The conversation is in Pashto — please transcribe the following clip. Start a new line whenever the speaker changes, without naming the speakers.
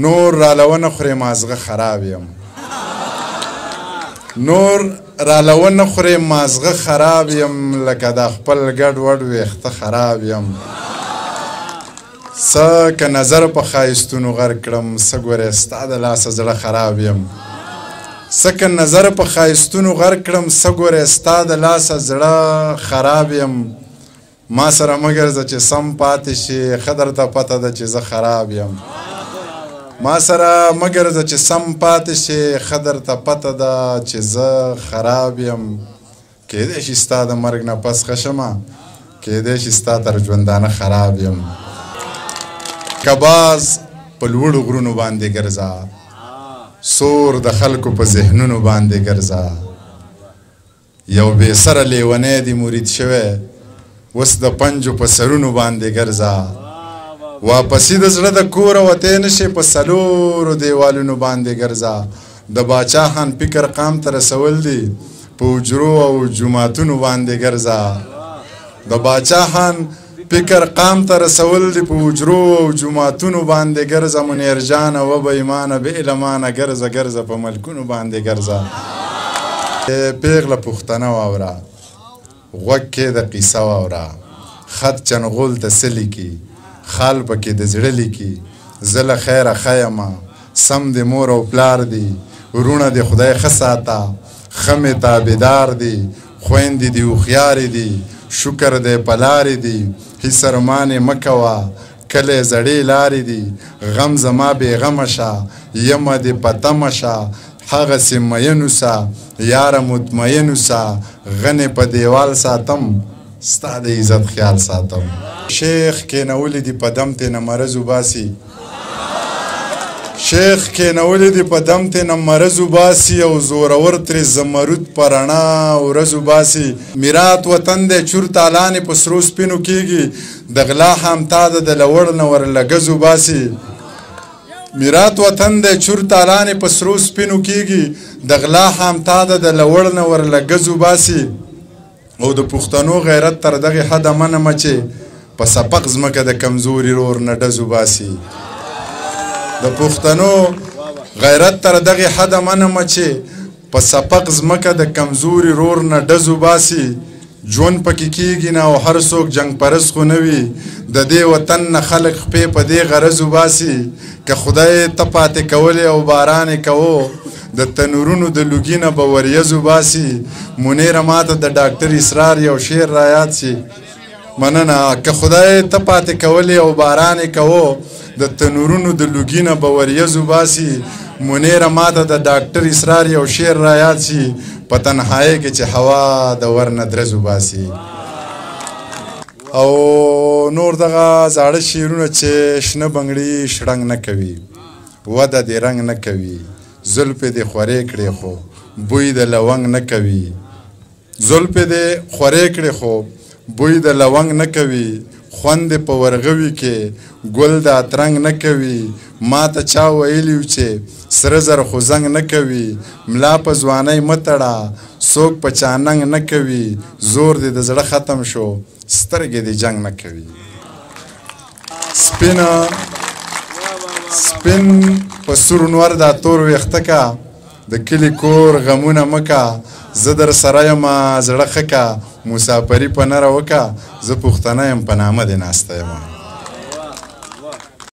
نور رالونه خورې مازغه خراب یم نور رالونه خورې مازغه خراب یم لکه د خپل ګډ وډ ویښته خراب یم څه که نظر په ښایستونو غر کړم څه ګورې ستا د لاسه زړه خراب یم څه که نظر په ښایستونو غر کړم څه ګورې ستا د لاسه زړه خراب یم ما سره مه ګرځه چې سم پاتې شي ښه درته پته ده چې زه خراب یم ما سره مه ګرځه چې سم پاتې شي ښه درته پته ده چې زه خراب یم کیدای شي ستا د مرګ نه پس ښه شمه کیدای شي ستا تر ژوندانه خراب یم که باز په لوړو غرونو باندې ګرځه سور د خلکو په ذهنونو باندې ګرځه یو بې سره لیونی دی مرید شوی اوس د پنجو په سرونو باندې ګرځه واپسې د زړه د کوره وتی نشي په څلورو دیوالونو باندې ګرځه د باچاهان فکر قام ته رسول دي په حجرو او جوماتونو باندې ګرځه د باچاهان فکر قام ته رسول دي په حجرو او جوماتونو باندې ګرځه منیر جانه و به ایمانه به علمانه ګرځه ګرځه په ملکونو باندې ګرځه پیغله پښتنه واوره غوږ کې د قیصه واوره خط چنغول ته څه لیکي خال پکې د زړه لیکي زه له خیره ښه یمه سم د مور او پلار دي وروڼه د خدای ښه ساته ښه مې تابعدار دي خویندې دي هوښیارې دي شکر دی په لارې دي هېڅ ارمانې مه کوه کلی زړې لارې دي غم زما بېغمه شه یمه دې په تمه شه هغسې مین اوسه یاره مطمئن اوسه غنې په دیوال ساتم ستا د عزت خیال ساتم شیخ کېنولی دي په دم تېنه مرض وباسي شیخ کېنولی دي په دم تېنه مرض وباسي او زورور ترې زمرود په رڼا ورځ وباسي میرات وطن دی چور تالانې په سرو سپینو کېږي د غلا همتا ده د لوړ نه ورلګز وباسي میرات وطن دی چور تالانې په سرو سپینو کېږي د غلا همتا ده د لوړ نه ورلګز وباسي او د پښتنو غیرت تر دغې حده منمه چې په سپق ځمکه د کمزوري رور نه ډز وباسي د پښتنو غیرت تر دغې حده منمه چې په سپق ځمکه د کمزوري رور نه ډز وباسي ژوند پکې کېږي نه او هر څوک جنګ پرست خو نه وي د دې وطن نه خلک خپې په دې غرض وباسي که خدای ته پاتې کولې او باران یې کوو د تنورونو د لوګي نه به وریځ وباسي منیره ماته د ډاکټر اسرار یو شعر رایاد شي مننه که خدای ته پاتې کولې او باران یې کوو د تنورونو د لوګي نه به وریځ وباسي منیره ماته د ډاکټر اسرار یو شعر رایاد شي په تنهایۍ کې چې هوا د ور نه درز وباسي او نور دغه زاړه شعرونه چې شنه بنګړي شړنګ نه کوي وده دې رنګ نه کوي زلفې دې خورې کړې خو بوی د لونګ نه کوي زلفې دې خورې کړې خو بوی د لونګ نه کوي خوند په ورغوي کې ګل د اترنګ نه کوي ما ته چا ویلي چې سره زر خو زنګ نه کوي ملا په ځوانۍ مه تړه څوک په چاننګ نه کوي زور دې د زړه ختم شو سترګې دې جنګ نه کوي سپین په سور نور دا تور ویښته کا د کلي کور غمونه مه کا زه در سره یمه زړه ښه کا مسافري په نره وکه زه پښتنه یم په نامه دې ناسته یمه